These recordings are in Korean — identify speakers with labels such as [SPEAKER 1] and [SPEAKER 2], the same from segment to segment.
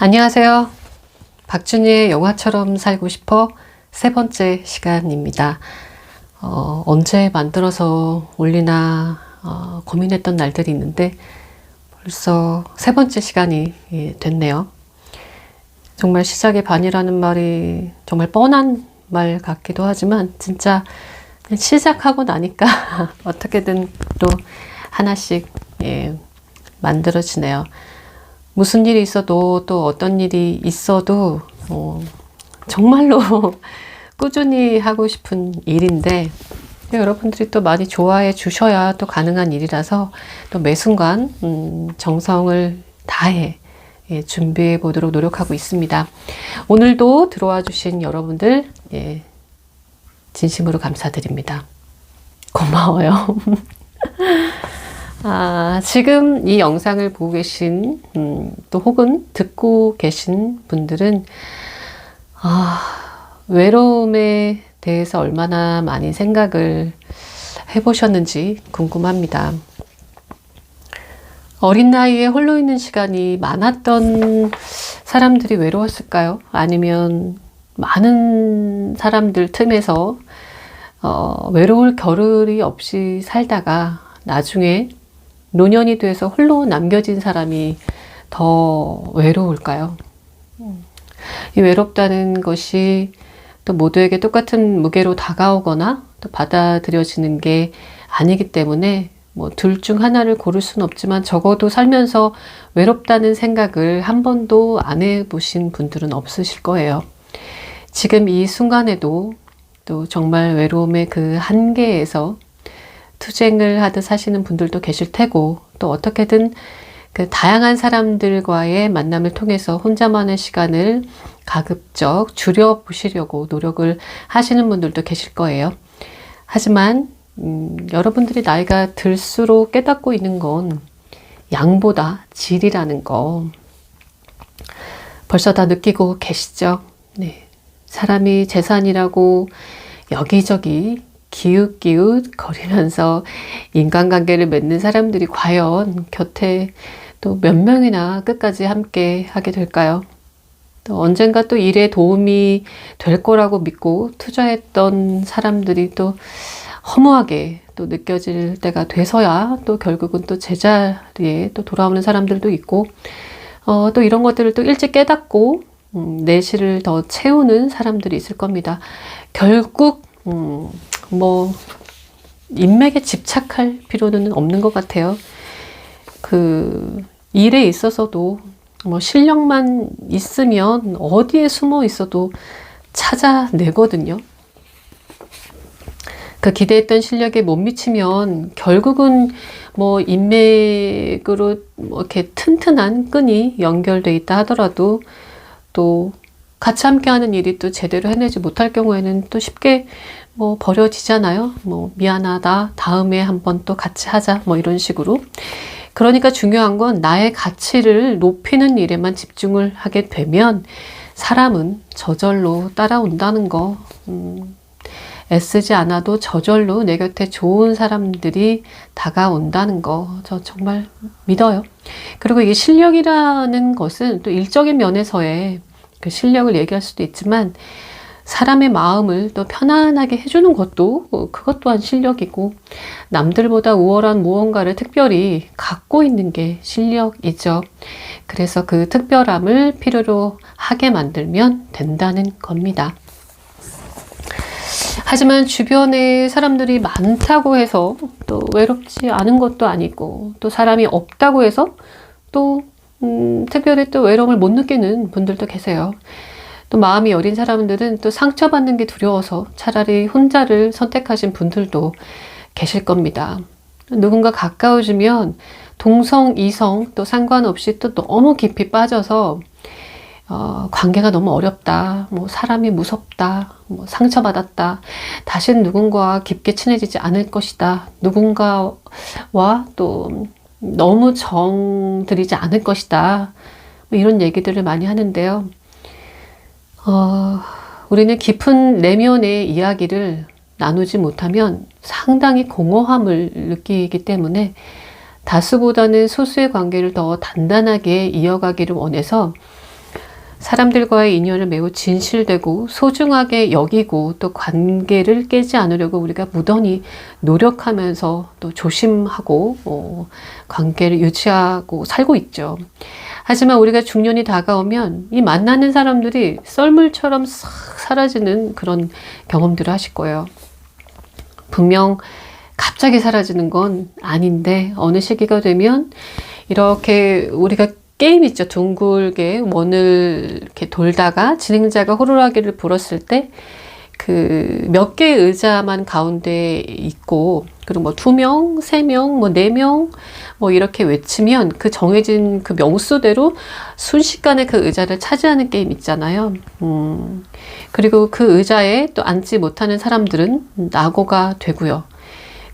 [SPEAKER 1] 안녕하세요. 박준희의 영화처럼 살고 싶어 세 번째 시간입니다. 언제 만들어서 올리나 고민했던 날들이 있는데 벌써 세 번째 시간이 됐네요. 정말 시작의 반이라는 말이 정말 뻔한 말 같기도 하지만 진짜 시작하고 나니까 어떻게든 또 하나씩 만들어지네요. 무슨 일이 있어도 또 어떤 일이 있어도 정말로 꾸준히 하고 싶은 일인데 여러분들이 또 많이 좋아해 주셔야 또 가능한 일이라서 또 매 순간 정성을 다해 준비해 보도록 노력하고 있습니다. 오늘도 들어와 주신 여러분들 진심으로 감사드립니다. 고마워요. 지금 이 영상을 보고 계신 또 혹은 듣고 계신 분들은 외로움에 대해서 얼마나 많이 생각을 해보셨는지 궁금합니다. 어린 나이에 홀로 있는 시간이 많았던 사람들이 외로웠을까요? 아니면 많은 사람들 틈에서 외로울 겨를이 없이 살다가 나중에 노년이 돼서 홀로 남겨진 사람이 더 외로울까요? 이 외롭다는 것이 또 모두에게 똑같은 무게로 다가오거나 또 받아들여지는 게 아니기 때문에 뭐 둘 중 하나를 고를 수는 없지만 적어도 살면서 외롭다는 생각을 한 번도 안 해보신 분들은 없으실 거예요. 지금 이 순간에도 또 정말 외로움의 그 한계에서 투쟁을 하듯 사시는 분들도 계실 테고 또 어떻게든 그 다양한 사람들과의 만남을 통해서 혼자만의 시간을 가급적 줄여보시려고 노력을 하시는 분들도 계실 거예요. 하지만 여러분들이 나이가 들수록 깨닫고 있는 건 양보다 질이라는 거 벌써 다 느끼고 계시죠? 네. 사람이 재산이라고 여기저기 기웃기웃 거리면서 인간관계를 맺는 사람들이 과연 곁에 또 몇 명이나 끝까지 함께 하게 될까요? 또 언젠가 또 일에 도움이 될 거라고 믿고 투자했던 사람들이 또 허무하게 또 느껴질 때가 돼서야 또 결국은 또 제자리에 또 돌아오는 사람들도 있고 또 이런 것들을 또 일찍 깨닫고 내실을 더 채우는 사람들이 있을 겁니다. 결국 뭐 인맥에 집착할 필요는 없는 것 같아요. 그 일에 있어서도 뭐 실력만 있으면 어디에 숨어 있어도 찾아내거든요. 그 기대했던 실력에 못 미치면 결국은 뭐 인맥으로 뭐 이렇게 튼튼한 끈이 연결돼 있다 하더라도 또 같이 함께하는 일이 또 제대로 해내지 못할 경우에는 또 쉽게 뭐 버려지잖아요. 뭐 미안하다, 다음에 한번 또 같이 하자, 뭐 이런 식으로. 그러니까 중요한 건 나의 가치를 높이는 일에만 집중을 하게 되면 사람은 저절로 따라온다는 거. 애쓰지 않아도 저절로 내 곁에 좋은 사람들이 다가온다는 거. 저 정말 믿어요. 그리고 이게 실력이라는 것은 또 일적인 면에서의 그 실력을 얘기할 수도 있지만 사람의 마음을 또 편안하게 해주는 것도 그것 또한 실력이고 남들보다 우월한 무언가를 특별히 갖고 있는 게 실력이죠. 그래서 그 특별함을 필요로 하게 만들면 된다는 겁니다. 하지만 주변에 사람들이 많다고 해서 또 외롭지 않은 것도 아니고 또 사람이 없다고 해서 또 특별히 또 외로움을 못 느끼는 분들도 계세요. 또 마음이 여린 사람들은 또 상처받는 게 두려워서 차라리 혼자를 선택하신 분들도 계실 겁니다. 누군가 가까워지면 동성, 이성 또 상관없이 또 너무 깊이 빠져서 관계가 너무 어렵다, 뭐 사람이 무섭다, 뭐 상처받았다, 다시는 누군가와 깊게 친해지지 않을 것이다, 누군가와 또 너무 정 들이지 않을 것이다, 뭐 이런 얘기들을 많이 하는데요. 우리는 깊은 내면의 이야기를 나누지 못하면 상당히 공허함을 느끼기 때문에 다수보다는 소수의 관계를 더 단단하게 이어가기를 원해서 사람들과의 인연을 매우 진실되고 소중하게 여기고 또 관계를 깨지 않으려고 우리가 무던히 노력하면서 또 조심하고 관계를 유지하고 살고 있죠. 하지만 우리가 중년이 다가오면 이 만나는 사람들이 썰물처럼 싹 사라지는 그런 경험들을 하실 거예요. 분명 갑자기 사라지는 건 아닌데 어느 시기가 되면 이렇게 우리가 게임 있죠. 둥글게 원을 이렇게 돌다가 진행자가 호루라기를 불었을 때 그 몇 개의 의자만 가운데 있고 그리고 뭐 2명, 3명, 뭐 4명 뭐 이렇게 외치면 그 정해진 그 명수대로 순식간에 그 의자를 차지하는 게임 있잖아요. 그리고 그 의자에 또 앉지 못하는 사람들은 낙오가 되고요.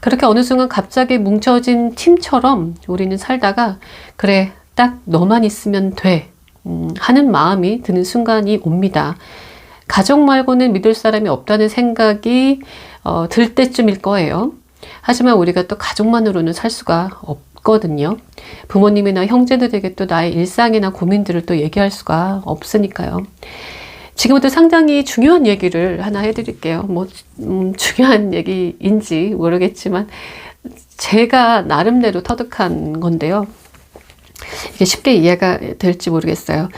[SPEAKER 1] 그렇게 어느 순간 갑자기 뭉쳐진 팀처럼 우리는 살다가 그래 딱 너만 있으면 돼 하는 마음이 드는 순간이 옵니다. 가족 말고는 믿을 사람이 없다는 생각이 들 때쯤일 거예요. 하지만 우리가 또 가족만으로는 살 수가 없거든요. 부모님이나 형제들에게 또 나의 일상이나 고민들을 또 얘기할 수가 없으니까요. 지금부터 상당히 중요한 얘기를 하나 해드릴게요. 중요한 얘기인지 모르겠지만 제가 나름대로 터득한 건데요. 이게 쉽게 이해가 될지 모르겠어요.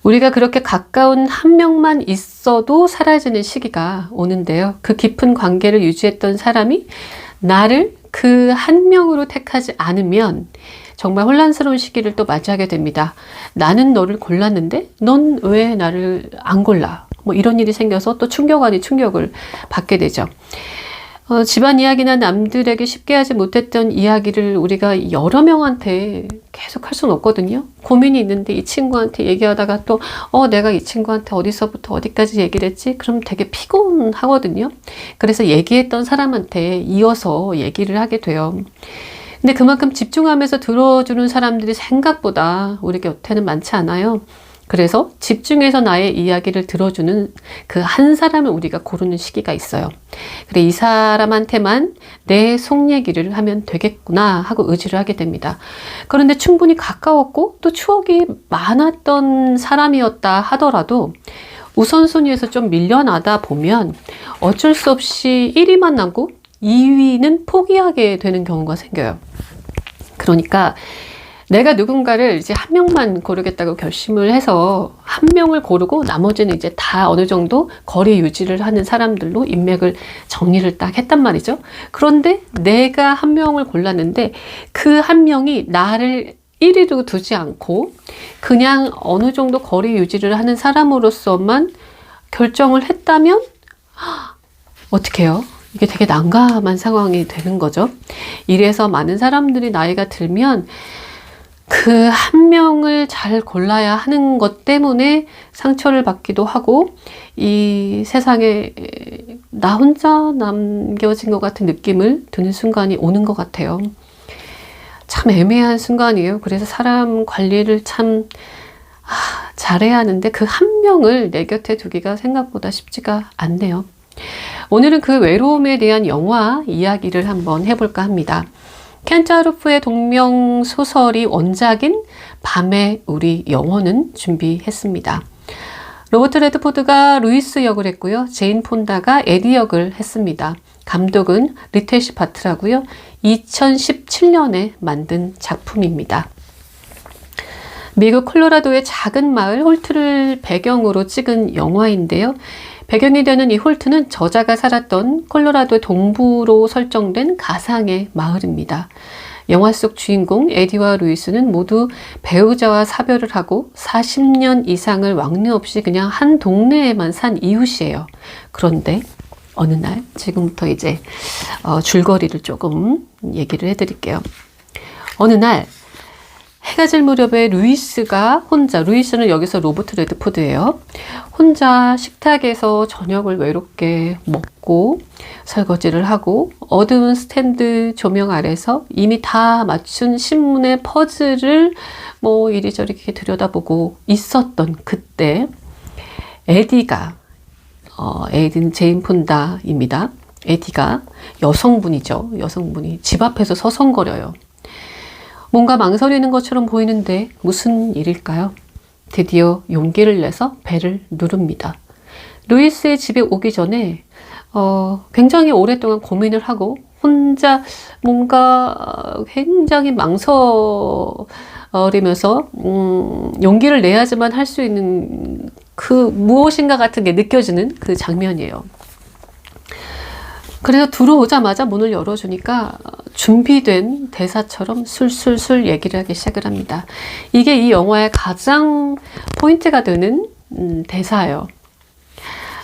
[SPEAKER 1] 우리가 그렇게 가까운 한 명만 있어도 사라지는 시기가 오는데요. 그 깊은 관계를 유지했던 사람이 나를 그 한 명으로 택하지 않으면 정말 혼란스러운 시기를 또 맞이하게 됩니다. 나는 너를 골랐는데 넌 왜 나를 안 골라? 이런 일이 생겨서 또 충격 아닌 충격을 받게 되죠. 집안 이야기나 남들에게 쉽게 하지 못했던 이야기를 우리가 여러 명한테 계속 할 수는 없거든요. 고민이 있는데 이 친구한테 얘기하다가 또 내가 이 친구한테 어디서부터 어디까지 얘기를 했지? 그럼 되게 피곤하거든요. 그래서 얘기했던 사람한테 이어서 얘기를 하게 돼요. 근데 그만큼 집중하면서 들어주는 사람들이 생각보다 우리 곁에는 많지 않아요. 그래서 집중해서 나의 이야기를 들어주는 그 한 사람을 우리가 고르는 시기가 있어요. 그래, 이 사람한테만 내 속 얘기를 하면 되겠구나 하고 의지를 하게 됩니다. 그런데 충분히 가까웠고 또 추억이 많았던 사람이었다 하더라도 우선순위에서 좀 밀려나다 보면 어쩔 수 없이 1위만 남고 2위는 포기하게 되는 경우가 생겨요. 그러니까 내가 누군가를 이제 한 명만 고르겠다고 결심을 해서 한 명을 고르고 나머지는 이제 다 어느 정도 거리 유지를 하는 사람들로 인맥을 정리를 딱 했단 말이죠. 그런데 내가 한 명을 골랐는데 그 한 명이 나를 1위로 두지 않고 그냥 어느 정도 거리 유지를 하는 사람으로서만 결정을 했다면 어떻게 해요? 이게 되게 난감한 상황이 되는 거죠. 이래서 많은 사람들이 나이가 들면 그 한 명을 잘 골라야 하는 것 때문에 상처를 받기도 하고 이 세상에 나 혼자 남겨진 것 같은 느낌을 드는 순간이 오는 것 같아요. 참 애매한 순간이에요. 그래서 사람 관리를 참 잘해야 하는데 그 한 명을 내 곁에 두기가 생각보다 쉽지가 않네요. 오늘은 그 외로움에 대한 영화 이야기를 한번 해볼까 합니다. 켄 자루프의 동명 소설이 원작인 밤의 우리 영혼은 준비했습니다. 로버트 레드포드가 루이스 역을 했고요. 제인 폰다가 에디 역을 했습니다. 감독은 리테시 바트라고요. 2017년에 만든 작품입니다. 미국 콜로라도의 작은 마을 홀트를 배경으로 찍은 영화인데요. 배경이 되는 이 홀트는 저자가 살았던 콜로라도 동부로 설정된 가상의 마을입니다. 영화 속 주인공 에디와 루이스는 모두 배우자와 사별을 하고 40년 이상을 왕래 없이 그냥 한 동네에만 산 이웃이에요. 그런데 어느 날, 지금부터 이제 줄거리를 조금 얘기를 해드릴게요. 어느 날 해가 질 무렵에 루이스가 혼자, 루이스는 여기서 로버트 레드포드예요. 혼자 식탁에서 저녁을 외롭게 먹고 설거지를 하고 어두운 스탠드 조명 아래서 이미 다 맞춘 신문의 퍼즐을 이리저리 이렇게 들여다보고 있었던 그때 에디가 에디는 제인 폰다입니다. 에디가 여성분이죠. 여성분이 집 앞에서 서성거려요. 뭔가 망설이는 것처럼 보이는데 무슨 일일까요? 드디어 용기를 내서 벨을 누릅니다. 루이스의 집에 오기 전에 굉장히 오랫동안 고민을 하고 혼자 뭔가 굉장히 망설이면서 용기를 내야지만 할 수 있는 그 무엇인가 같은 게 느껴지는 그 장면이에요. 그래서 들어오자마자 문을 열어주니까 준비된 대사처럼 술술술 얘기를 하기 시작을 합니다. 이게 이 영화의 가장 포인트가 되는 대사예요.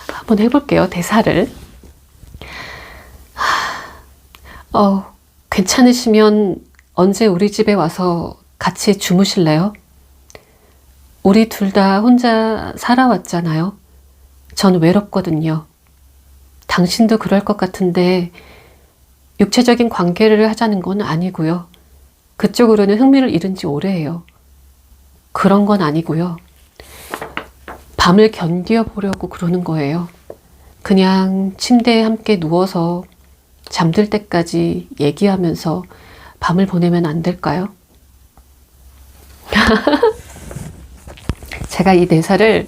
[SPEAKER 1] 한번 해볼게요. 대사를. 괜찮으시면 언제 우리 집에 와서 같이 주무실래요? 우리 둘 다 혼자 살아왔잖아요. 전 외롭거든요. 당신도 그럴 것 같은데 육체적인 관계를 하자는 건 아니고요. 그쪽으로는 흥미를 잃은 지 오래예요. 그런 건 아니고요. 밤을 견뎌보려고 그러는 거예요. 그냥 침대에 함께 누워서 잠들 때까지 얘기하면서 밤을 보내면 안 될까요? 제가 이 대사를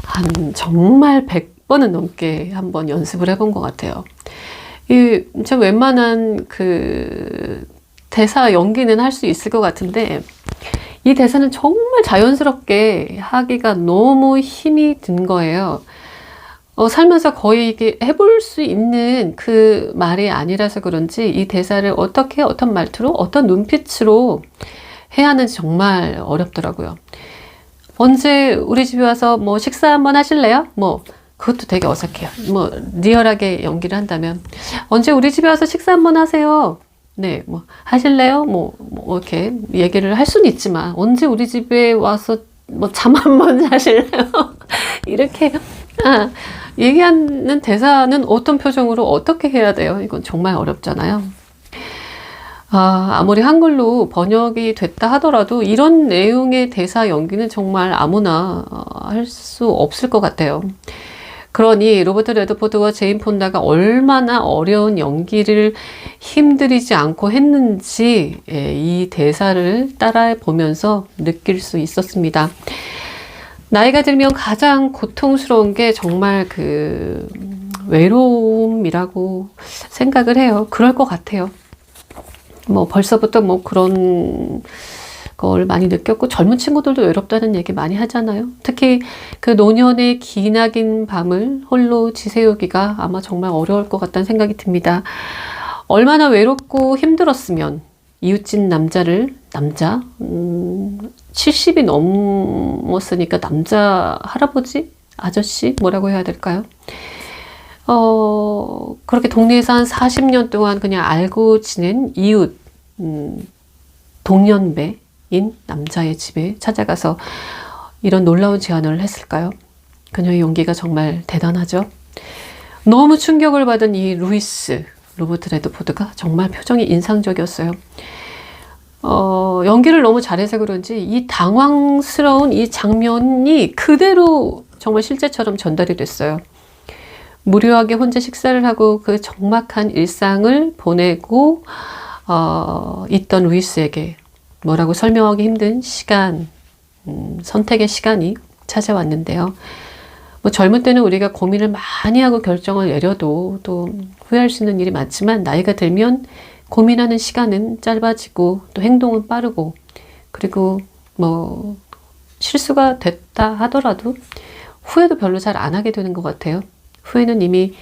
[SPEAKER 1] 한 정말 100번은 넘게 한번 연습을 해본 것 같아요. 제가 웬만한 그 대사 연기는 할 수 있을 것 같은데 이 대사는 정말 자연스럽게 하기가 너무 힘이 든 거예요. 살면서 거의 이게 해볼 수 있는 그 말이 아니라서 그런지 이 대사를 어떻게 어떤 말투로 어떤 눈빛으로 해야 하는지 정말 어렵더라고요. 언제 우리 집에 와서 뭐 식사 한번 하실래요? 뭐 그것도 되게 어색해요. 뭐 리얼하게 연기를 한다면 언제 우리 집에 와서 식사 한번 하세요. 네, 뭐 하실래요? 뭐 이렇게 얘기를 할 수는 있지만 언제 우리 집에 와서 뭐 잠 한번 자실래요? 이렇게 얘기하는 대사는 어떤 표정으로 어떻게 해야 돼요? 이건 정말 어렵잖아요. 아무리 한글로 번역이 됐다 하더라도 이런 내용의 대사 연기는 정말 아무나 할 수 없을 것 같아요. 그러니 로버트 레드포드와 제인 폰다가 얼마나 어려운 연기를 힘들이지 않고 했는지 이 대사를 따라해 보면서 느낄 수 있었습니다. 나이가 들면 가장 고통스러운 게 정말 그 외로움이라고 생각을 해요. 그럴 것 같아요. 뭐 벌써부터 뭐 그런 걸 많이 느꼈고 젊은 친구들도 외롭다는 얘기 많이 하잖아요. 특히 그 노년의 기나긴 밤을 홀로 지새우기가 아마 정말 어려울 것 같다는 생각이 듭니다. 얼마나 외롭고 힘들었으면 이웃집 남자 70이 넘었으니까 남자 할아버지 아저씨 뭐라고 해야 될까요? 그렇게 동네에서 한 40년 동안 그냥 알고 지낸 이웃, 동년배인 남자의 집에 찾아가서 이런 놀라운 제안을 했을까요? 그녀의 용기가 정말 대단하죠. 너무 충격을 받은 이 루이스, 로버트 레드포드가 정말 표정이 인상적이었어요. 연기를 너무 잘해서 그런지 이 당황스러운 이 장면이 그대로 정말 실제처럼 전달이 됐어요. 무료하게 혼자 식사를 하고 그 적막한 일상을 보내고 있던 루이스에게 뭐라고 설명하기 힘든 시간, 선택의 시간이 찾아왔는데요. 뭐 젊은 때는 우리가 고민을 많이 하고 결정을 내려도 또 후회할 수 있는 일이 많지만 나이가 들면 고민하는 시간은 짧아지고 또 행동은 빠르고 그리고 뭐 실수가 됐다 하더라도 후회도 별로 잘 안 하게 되는 것 같아요. 후회는 이미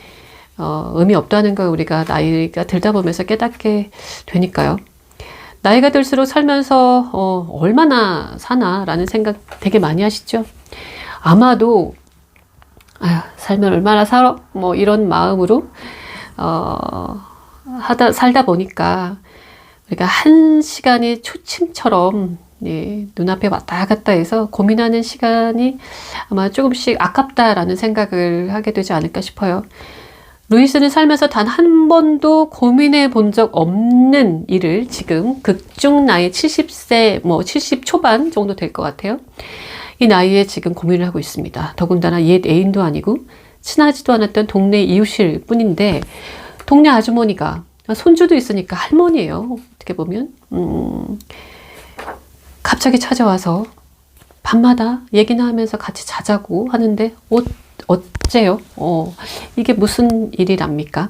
[SPEAKER 1] 의미 없다는 걸 우리가 나이가 들다 보면서 깨닫게 되니까요. 나이가 들수록 살면서 얼마나 사나라는 생각 되게 많이 하시죠. 아마도 살면 얼마나 살아? 뭐 이런 마음으로 살다 보니까 우리가 한 시간이 초침처럼 눈앞에 왔다 갔다 해서 고민하는 시간이 아마 조금씩 아깝다라는 생각을 하게 되지 않을까 싶어요. 루이스는 살면서 단 한 번도 고민해 본 적 없는 일을 지금 극중 나이 70세, 70 초반 정도 될 것 같아요. 이 나이에 지금 고민을 하고 있습니다. 더군다나 옛 애인도 아니고 친하지도 않았던 동네 이웃일 뿐인데 동네 아주머니가 손주도 있으니까 할머니예요. 어떻게 보면 갑자기 찾아와서 밤마다 얘기나 하면서 같이 자자고 하는데 어째요? 이게 무슨 일이랍니까?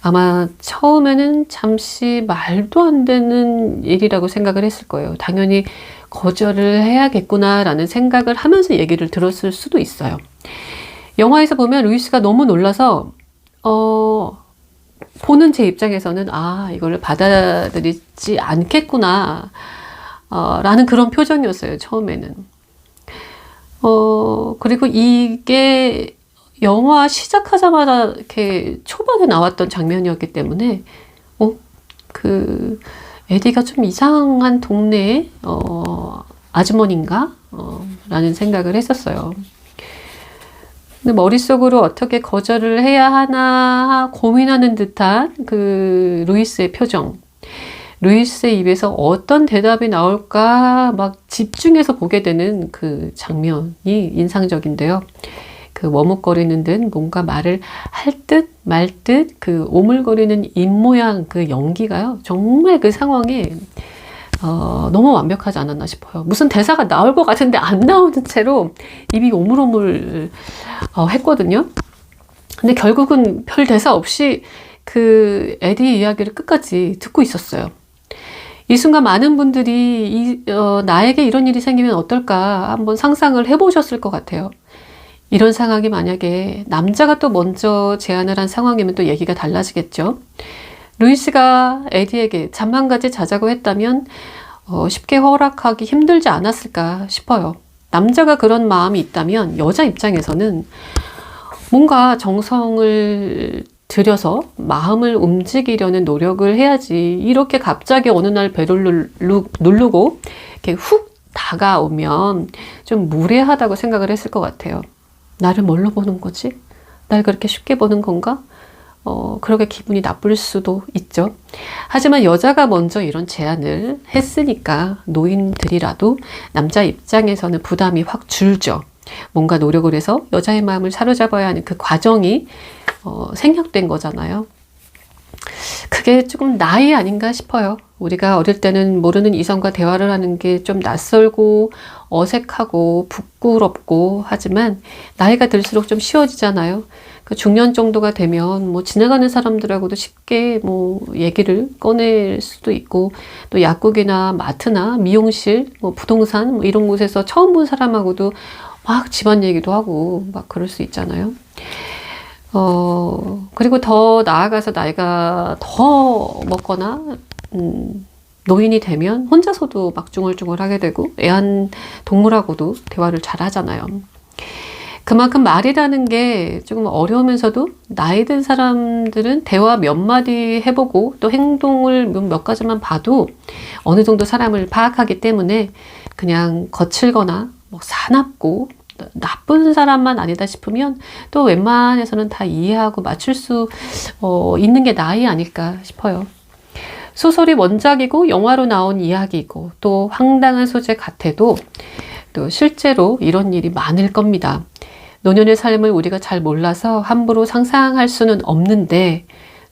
[SPEAKER 1] 아마 처음에는 잠시 말도 안 되는 일이라고 생각을 했을 거예요. 당연히 거절을 해야겠구나라는 생각을 하면서 얘기를 들었을 수도 있어요. 영화에서 보면 루이스가 너무 놀라서 보는 제 입장에서는 이걸 받아들이지 않겠구나 라는 그런 표정이었어요. 처음에는. 그리고 이게 영화 시작하자마자 이렇게 초반에 나왔던 장면이었기 때문에 에디가 좀 이상한 동네의 아주머니인가? 라는 생각을 했었어요. 근데 머릿속으로 어떻게 거절을 해야 하나 고민하는 듯한 그 루이스의 표정. 루이스의 입에서 어떤 대답이 나올까 막 집중해서 보게 되는 그 장면이 인상적인데요. 그 머뭇거리는 듯 뭔가 말을 할 듯 말 듯 그 오물거리는 입모양 그 연기가요. 정말 그 상황에 너무 완벽하지 않았나 싶어요. 무슨 대사가 나올 것 같은데 안 나오는 채로 입이 오물오물 했거든요. 근데 결국은 별 대사 없이 그 에디의 이야기를 끝까지 듣고 있었어요. 이 순간 많은 분들이 나에게 이런 일이 생기면 어떨까 한번 상상을 해보셨을 것 같아요. 이런 상황이 만약에 남자가 또 먼저 제안을 한 상황이면 또 얘기가 달라지겠죠. 루이스가 에디에게 잠만 같이 자자고 했다면 쉽게 허락하기 힘들지 않았을까 싶어요. 남자가 그런 마음이 있다면 여자 입장에서는 뭔가 정성을 들여서 마음을 움직이려는 노력을 해야지 이렇게 갑자기 어느 날 배를 누르고 이렇게 훅 다가오면 좀 무례하다고 생각을 했을 것 같아요. 나를 뭘로 보는 거지? 날 그렇게 쉽게 보는 건가? 그렇게 기분이 나쁠 수도 있죠. 하지만 여자가 먼저 이런 제안을 했으니까 노인들이라도 남자 입장에서는 부담이 확 줄죠. 뭔가 노력을 해서 여자의 마음을 사로잡아야 하는 그 과정이 생략된 거잖아요. 그게 조금 나이 아닌가 싶어요. 우리가 어릴 때는 모르는 이성과 대화를 하는 게 좀 낯설고 어색하고 부끄럽고 하지만 나이가 들수록 좀 쉬워지잖아요. 그 중년 정도가 되면 뭐 지나가는 사람들하고도 쉽게 뭐 얘기를 꺼낼 수도 있고 또 약국이나 마트나 미용실, 뭐 부동산 뭐 이런 곳에서 처음 본 사람하고도 막 집안 얘기도 하고 막 그럴 수 있잖아요. 그리고 더 나아가서 나이가 더 먹거나, 노인이 되면 혼자서도 막 중얼중얼 하게 되고, 애완동물하고도 대화를 잘 하잖아요. 그만큼 말이라는 게 조금 어려우면서도 나이 든 사람들은 대화 몇 마디 해보고 또 행동을 몇 가지만 봐도 어느 정도 사람을 파악하기 때문에 그냥 거칠거나 뭐 사납고 나쁜 사람만 아니다 싶으면 또 웬만해서는 다 이해하고 맞출 수 있는 게 나이 아닐까 싶어요. 소설이 원작이고 영화로 나온 이야기이고 또 황당한 소재 같아도 또 실제로 이런 일이 많을 겁니다. 노년의 삶을 우리가 잘 몰라서 함부로 상상할 수는 없는데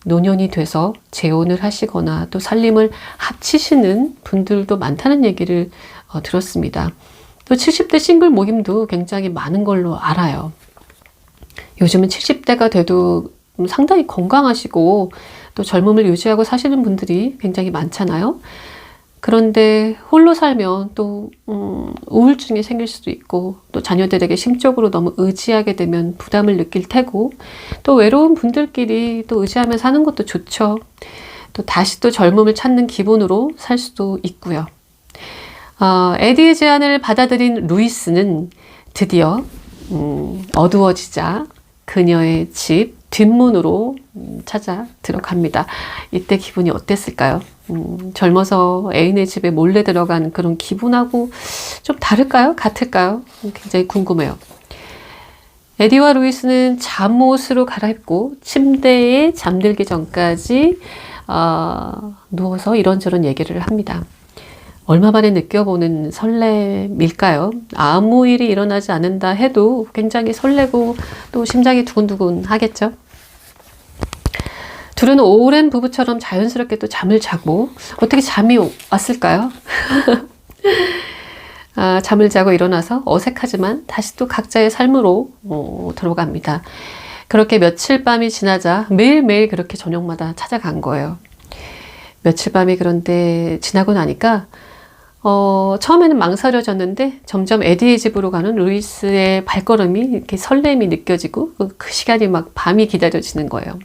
[SPEAKER 1] 노년이 돼서 재혼을 하시거나 또 살림을 합치시는 분들도 많다는 얘기를 들었습니다. 또 70대 싱글 모임도 굉장히 많은 걸로 알아요. 요즘은 70대가 돼도 상당히 건강하시고 또 젊음을 유지하고 사시는 분들이 굉장히 많잖아요. 그런데 홀로 살면 또 우울증이 생길 수도 있고 또 자녀들에게 심적으로 너무 의지하게 되면 부담을 느낄 테고 또 외로운 분들끼리 또 의지하며 사는 것도 좋죠. 또 다시 또 젊음을 찾는 기분으로 살 수도 있고요. 에디의 제안을 받아들인 루이스는 드디어 어두워지자 그녀의 집 뒷문으로 찾아 들어갑니다. 이때 기분이 어땠을까요? 젊어서 애인의 집에 몰래 들어간 그런 기분하고 좀 다를까요? 같을까요? 굉장히 궁금해요. 에디와 루이스는 잠옷으로 갈아입고 침대에 잠들기 전까지 누워서 이런저런 얘기를 합니다. 얼마 만에 느껴보는 설렘일까요? 아무 일이 일어나지 않는다 해도 굉장히 설레고 또 심장이 두근두근 하겠죠? 둘은 오랜 부부처럼 자연스럽게 또 잠을 자고 어떻게 잠이 왔을까요? 잠을 자고 일어나서 어색하지만 다시 또 각자의 삶으로 들어갑니다. 그렇게 며칠 밤이 지나자 매일매일 그렇게 저녁마다 찾아간 거예요. 며칠 밤이 그런데 지나고 나니까 처음에는 망설여졌는데 점점 에디의 집으로 가는 루이스의 발걸음이 이렇게 설렘이 느껴지고 그 시간이 막 밤이 기다려지는 거예요.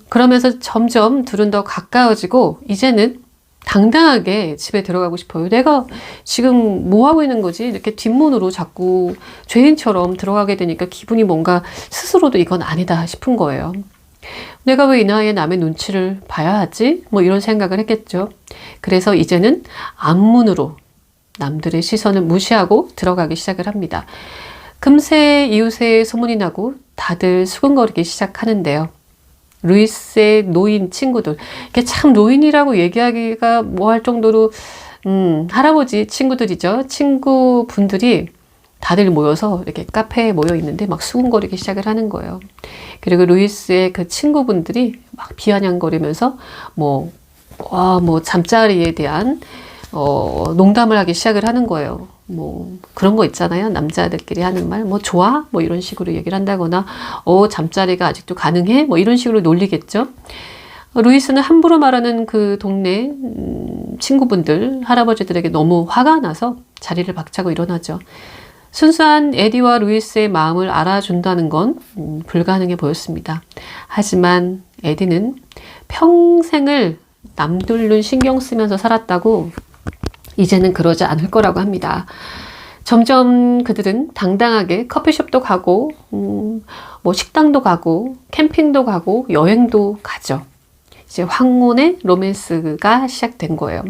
[SPEAKER 1] 그러면서 점점 둘은 더 가까워지고 이제는 당당하게 집에 들어가고 싶어요. 내가 지금 뭐 하고 있는 거지? 이렇게 뒷문으로 자꾸 죄인처럼 들어가게 되니까 기분이 뭔가 스스로도 이건 아니다 싶은 거예요. 내가 왜 이 나이에 남의 눈치를 봐야 하지? 뭐 이런 생각을 했겠죠. 그래서 이제는 앞문으로 남들의 시선을 무시하고 들어가기 시작을 합니다. 금세 이웃의 소문이 나고 다들 수근거리기 시작하는데요. 루이스의 노인 친구들, 이게 참 노인이라고 얘기하기가 뭐할 정도로 할아버지 친구들이죠. 친구분들이 다들 모여서 이렇게 카페에 모여 있는데 막 수군거리기 시작을 하는 거예요. 그리고 루이스의 그 친구분들이 막 비아냥거리면서 뭐 잠자리에 대한 농담을 하기 시작을 하는 거예요. 뭐 그런 거 있잖아요. 남자들끼리 하는 말, 뭐 좋아? 뭐 이런 식으로 얘기를 한다거나, 잠자리가 아직도 가능해? 뭐 이런 식으로 놀리겠죠. 루이스는 함부로 말하는 그 동네 친구분들, 할아버지들에게 너무 화가 나서 자리를 박차고 일어나죠. 순수한 에디와 루이스의 마음을 알아준다는 건 불가능해 보였습니다. 하지만 에디는 평생을 남들 눈 신경 쓰면서 살았다고 이제는 그러지 않을 거라고 합니다. 점점 그들은 당당하게 커피숍도 가고 뭐 식당도 가고 캠핑도 가고 여행도 가죠. 이제 황혼의 로맨스가 시작된 거예요.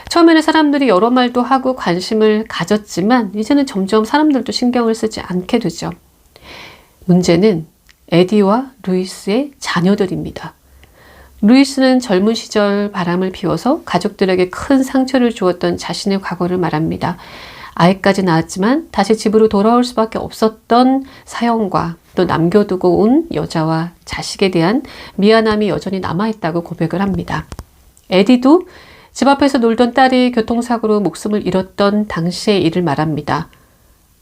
[SPEAKER 1] 처음에는 사람들이 여러 말도 하고 관심을 가졌지만 이제는 점점 사람들도 신경을 쓰지 않게 되죠. 문제는 에디와 루이스의 자녀들입니다. 루이스는 젊은 시절 바람을 피워서 가족들에게 큰 상처를 주었던 자신의 과거를 말합니다. 아이까지 낳았지만 다시 집으로 돌아올 수밖에 없었던 사연과 또 남겨두고 온 여자와 자식에 대한 미안함이 여전히 남아있다고 고백을 합니다. 에디도 집 앞에서 놀던 딸이 교통사고로 목숨을 잃었던 당시의 일을 말합니다.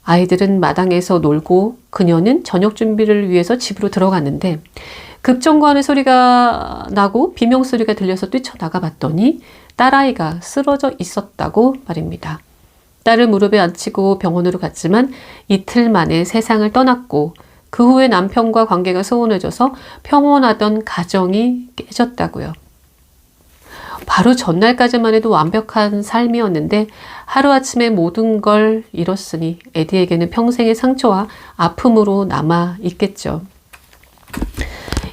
[SPEAKER 1] 아이들은 마당에서 놀고 그녀는 저녁 준비를 위해서 집으로 들어갔는데 급정거하는 소리가 나고 비명소리가 들려서 뛰쳐나가 봤더니 딸아이가 쓰러져 있었다고 말입니다. 딸을 무릎에 앉히고 병원으로 갔지만 이틀 만에 세상을 떠났고 그 후에 남편과 관계가 소원해져서 평온하던 가정이 깨졌다고요. 바로 전날까지만 해도 완벽한 삶이었는데 하루아침에 모든 걸 잃었으니 에디에게는 평생의 상처와 아픔으로 남아 있겠죠.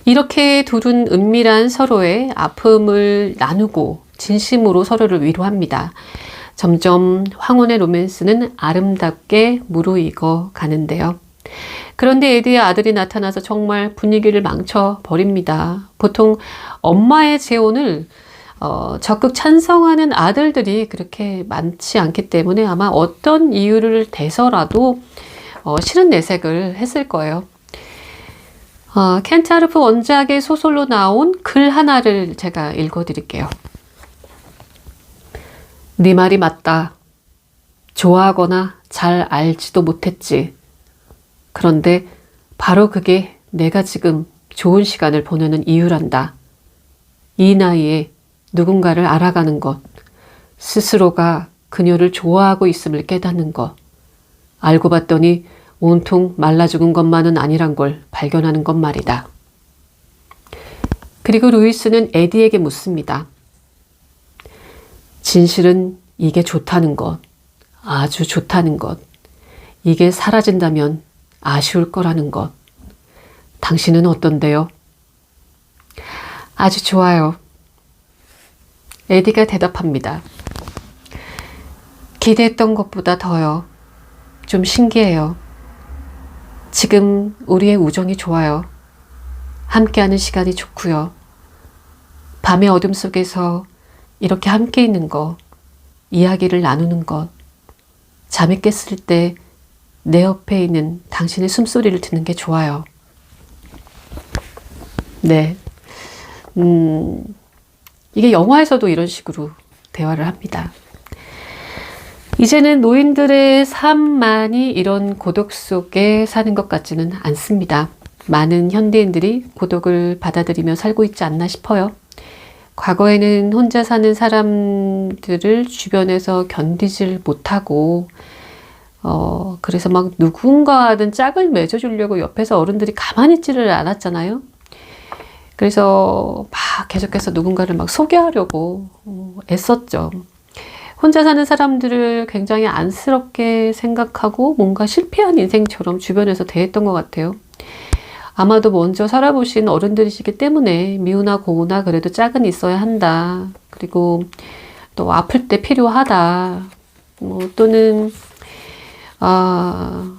[SPEAKER 1] 이렇게 둘은 은밀한 서로의 아픔을 나누고 진심으로 서로를 위로합니다. 점점 황혼의 로맨스는 아름답게 무르익어 가는데요. 그런데 에디의 아들이 나타나서 정말 분위기를 망쳐버립니다. 보통 엄마의 재혼을 적극 찬성하는 아들들이 그렇게 많지 않기 때문에 아마 어떤 이유를 대서라도 싫은 내색을 했을 거예요. 켄트 하르프 원작의 소설로 나온 글 하나를 제가 읽어드릴게요. 네 말이 맞다. 좋아하거나 잘 알지도 못했지. 그런데 바로 그게 내가 지금 좋은 시간을 보내는 이유란다. 이 나이에 누군가를 알아가는 것, 스스로가 그녀를 좋아하고 있음을 깨닫는 것, 알고 봤더니 온통 말라 죽은 것만은 아니란 걸 발견하는 것 말이다. 그리고 루이스는 에디에게 묻습니다. 진실은 이게 좋다는 것, 아주 좋다는 것, 이게 사라진다면 아쉬울 거라는 것. 당신은 어떤데요? 아주 좋아요. 에디가 대답합니다. 기대했던 것보다 더요. 좀 신기해요. 지금 우리의 우정이 좋아요. 함께하는 시간이 좋고요. 밤의 어둠 속에서 이렇게 함께 있는 것, 이야기를 나누는 것, 잠이 깼을 때 내 옆에 있는 당신의 숨소리를 듣는 게 좋아요. 네. 이게 영화에서도 이런 식으로 대화를 합니다. 이제는 노인들의 삶만이 이런 고독 속에 사는 것 같지는 않습니다. 많은 현대인들이 고독을 받아들이며 살고 있지 않나 싶어요. 과거에는 혼자 사는 사람들을 주변에서 견디질 못하고 그래서 막 누군가든 짝을 맺어주려고 옆에서 어른들이 가만히 있지를 않았잖아요. 그래서 막 계속해서 누군가를 막 소개하려고 애썼죠. 혼자 사는 사람들을 굉장히 안쓰럽게 생각하고 뭔가 실패한 인생처럼 주변에서 대했던 것 같아요. 아마도 먼저 살아보신 어른들이시기 때문에 미우나 고우나 그래도 짝은 있어야 한다. 그리고 또 아플 때 필요하다. 또는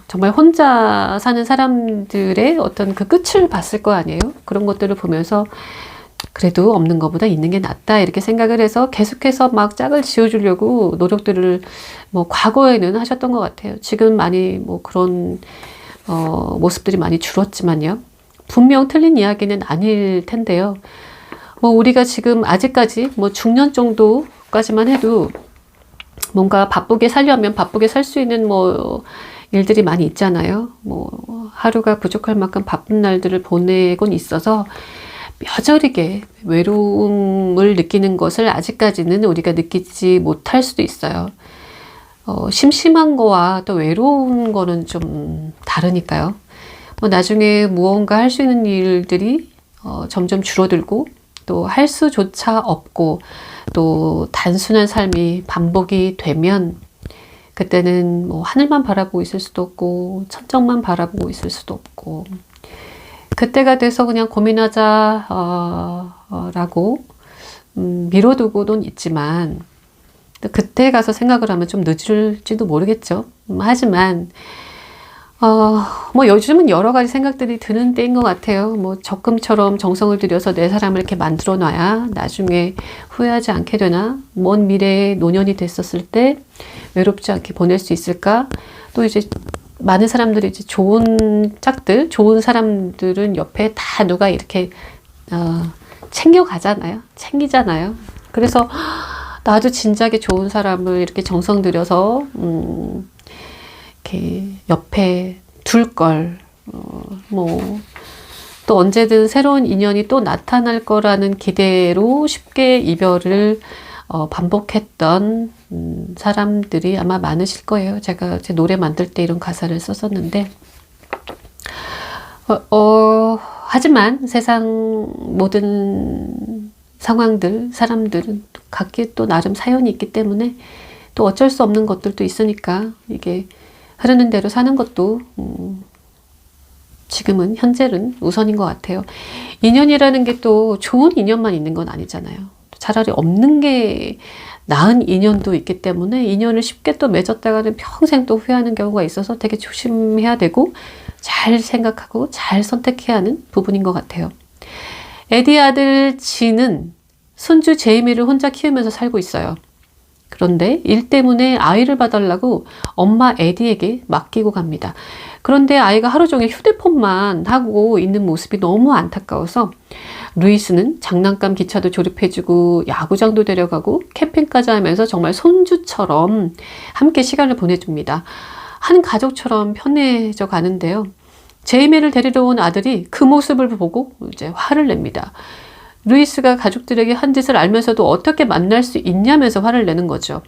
[SPEAKER 1] 정말 혼자 사는 사람들의 어떤 그 끝을 봤을 거 아니에요? 그런 것들을 보면서 그래도 없는 것보다 있는 게 낫다 이렇게 생각을 해서 계속해서 막 짝을 지어주려고 노력들을 과거에는 하셨던 것 같아요. 지금 많이 그런 모습들이 많이 줄었지만요. 분명 틀린 이야기는 아닐 텐데요. 우리가 지금 아직까지 중년 정도까지만 해도 뭔가 바쁘게 살려면 바쁘게 살 수 있는 일들이 많이 있잖아요. 하루가 부족할 만큼 바쁜 날들을 보내곤 있어서 뼈저리게 외로움을 느끼는 것을 아직까지는 우리가 느끼지 못할 수도 있어요. 심심한 거와 또 외로운 거는 좀 다르니까요. 나중에 무언가 할 수 있는 일들이 점점 줄어들고 또 할 수조차 없고 또 단순한 삶이 반복이 되면 그때는 하늘만 바라보고 있을 수도 없고 천정만 바라보고 있을 수도 없고 그때가 돼서 그냥 고민하자 라고 미뤄두고는 있지만 그때 가서 생각을 하면 좀 늦을지도 모르겠죠. 하지만 요즘은 여러 가지 생각들이 드는 때인 것 같아요. 적금처럼 정성을 들여서 내 사람을 이렇게 만들어 놔야 나중에 후회하지 않게 되나? 먼 미래에 노년이 됐었을 때 외롭지 않게 보낼 수 있을까? 또 이제 많은 사람들이 이제 좋은 짝들, 좋은 사람들은 옆에 다 누가 이렇게 챙기잖아요. 그래서 나도 진작에 좋은 사람을 이렇게 정성 들여서 이렇게 옆에 둘 걸, 또 언제든 새로운 인연이 또 나타날 거라는 기대로 쉽게 이별을 반복했던 사람들이 아마 많으실 거예요. 제가 제 노래 만들 때 이런 가사를 썼었는데 하지만 세상 모든 상황들, 사람들은 각기 또 나름 사연이 있기 때문에 또 어쩔 수 없는 것들도 있으니까 이게 흐르는 대로 사는 것도 지금은 현재는 우선인 것 같아요. 인연이라는 게 또 좋은 인연만 있는 건 아니잖아요. 차라리 없는 게 나은 인연도 있기 때문에 인연을 쉽게 또 맺었다가는 평생 또 후회하는 경우가 있어서 되게 조심해야 되고 잘 생각하고 잘 선택해야 하는 부분인 것 같아요. 에디 아들 진은 손주 제이미를 혼자 키우면서 살고 있어요. 그런데 일 때문에 아이를 봐달라고 엄마 에디에게 맡기고 갑니다. 그런데 아이가 하루 종일 휴대폰만 하고 있는 모습이 너무 안타까워서 루이스는 장난감 기차도 조립해주고 야구장도 데려가고 캠핑까지 하면서 정말 손주처럼 함께 시간을 보내줍니다. 한 가족처럼 편해져 가는데요. 제이미를 데리러 온 아들이 그 모습을 보고 이제 화를 냅니다. 루이스가 가족들에게 한 짓을 알면서도 어떻게 만날 수 있냐면서 화를 내는 거죠.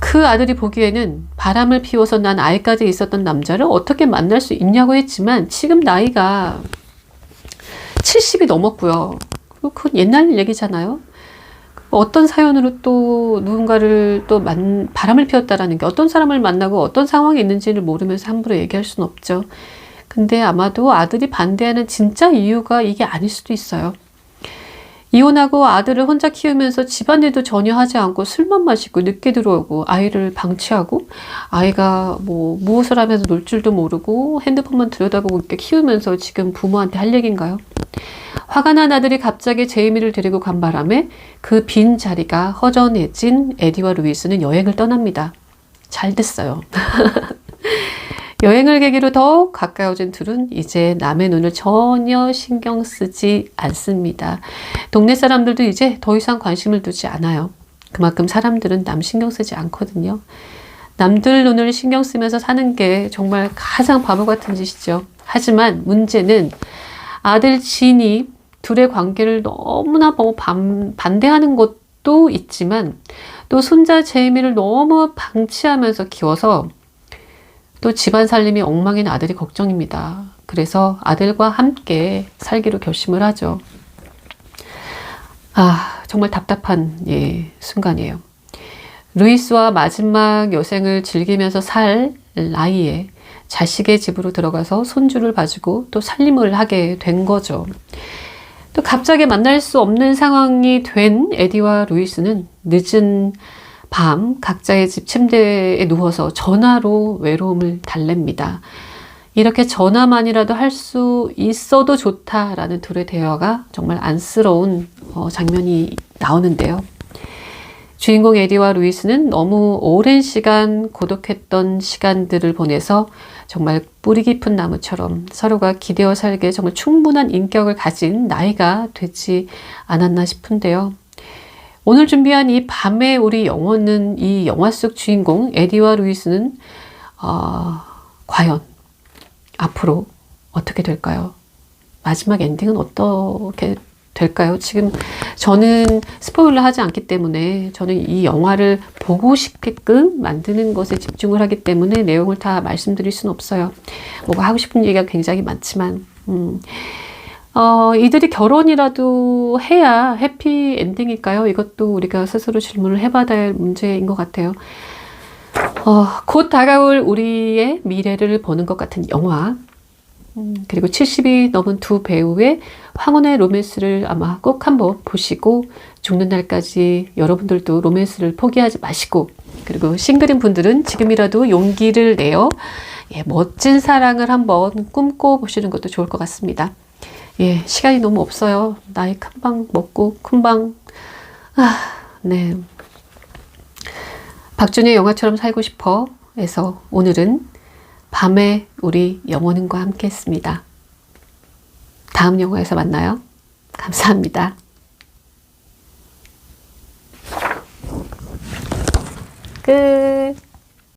[SPEAKER 1] 그 아들이 보기에는 바람을 피워서 난 아이까지 있었던 남자를 어떻게 만날 수 있냐고 했지만 지금 나이가 70이 넘었고요. 그건 옛날 얘기잖아요. 어떤 사연으로 또 누군가를 또 바람을 피웠다라는 게 어떤 사람을 만나고 어떤 상황이 있는지를 모르면서 함부로 얘기할 수는 없죠. 근데 아마도 아들이 반대하는 진짜 이유가 이게 아닐 수도 있어요. 이혼하고 아들을 혼자 키우면서 집안일도 전혀 하지 않고 술만 마시고 늦게 들어오고 아이를 방치하고 아이가 무엇을 하면서 놀 줄도 모르고 핸드폰만 들여다보고 이렇게 키우면서 지금 부모한테 할 얘기인가요? 화가 난 아들이 갑자기 제이미를 데리고 간 바람에 그 빈 자리가 허전해진 에디와 루이스는 여행을 떠납니다. 잘 됐어요. 여행을 계기로 더욱 가까워진 둘은 이제 남의 눈을 전혀 신경 쓰지 않습니다. 동네 사람들도 이제 더 이상 관심을 두지 않아요. 그만큼 사람들은 남 신경 쓰지 않거든요. 남들 눈을 신경 쓰면서 사는 게 정말 가장 바보 같은 짓이죠. 하지만 문제는 아들 진이 둘의 관계를 너무나 반대하는 것도 있지만 또 손자 제이미를 너무 방치하면서 키워서 또 집안 살림이 엉망인 아들이 걱정입니다. 그래서 아들과 함께 살기로 결심을 하죠. 정말 답답한 순간이에요. 루이스와 마지막 여생을 즐기면서 살 나이에 자식의 집으로 들어가서 손주를 봐주고 또 살림을 하게 된 거죠. 또 갑자기 만날 수 없는 상황이 된 에디와 루이스는 늦은 밤 각자의 집 침대에 누워서 전화로 외로움을 달랩니다. 이렇게 전화만이라도 할 수 있어도 좋다라는 둘의 대화가 정말 안쓰러운 장면이 나오는데요. 주인공 에디와 루이스는 너무 오랜 시간 고독했던 시간들을 보내서 정말 뿌리 깊은 나무처럼 서로가 기대어 살기에 정말 충분한 인격을 가진 나이가 되지 않았나 싶은데요. 오늘 준비한 이 밤의 우리 영혼은 이 영화 속 주인공 에디와 루이스는 과연 앞으로 어떻게 될까요? 마지막 엔딩은 어떻게 될까요? 지금 저는 스포일러 하지 않기 때문에 저는 이 영화를 보고 싶게끔 만드는 것에 집중을 하기 때문에 내용을 다 말씀드릴 수는 없어요. 뭐가 하고 싶은 얘기가 굉장히 많지만 이들이 결혼이라도 해야 해피 엔딩일까요? 이것도 우리가 스스로 질문을 해봐야 할 문제인 것 같아요. 곧 다가올 우리의 미래를 보는 것 같은 영화, 그리고 70이 넘은 두 배우의 황혼의 로맨스를 아마 꼭 한번 보시고 죽는 날까지 여러분들도 로맨스를 포기하지 마시고, 그리고 싱글인 분들은 지금이라도 용기를 내어 멋진 사랑을 한번 꿈꿔보시는 것도 좋을 것 같습니다. 시간이 너무 없어요. 나이 큰방 먹고 큰방. 네. 박준의 영화처럼 살고 싶어 에서 오늘은 밤에 우리 영혼은과 함께 했습니다. 다음 영화에서 만나요. 감사합니다.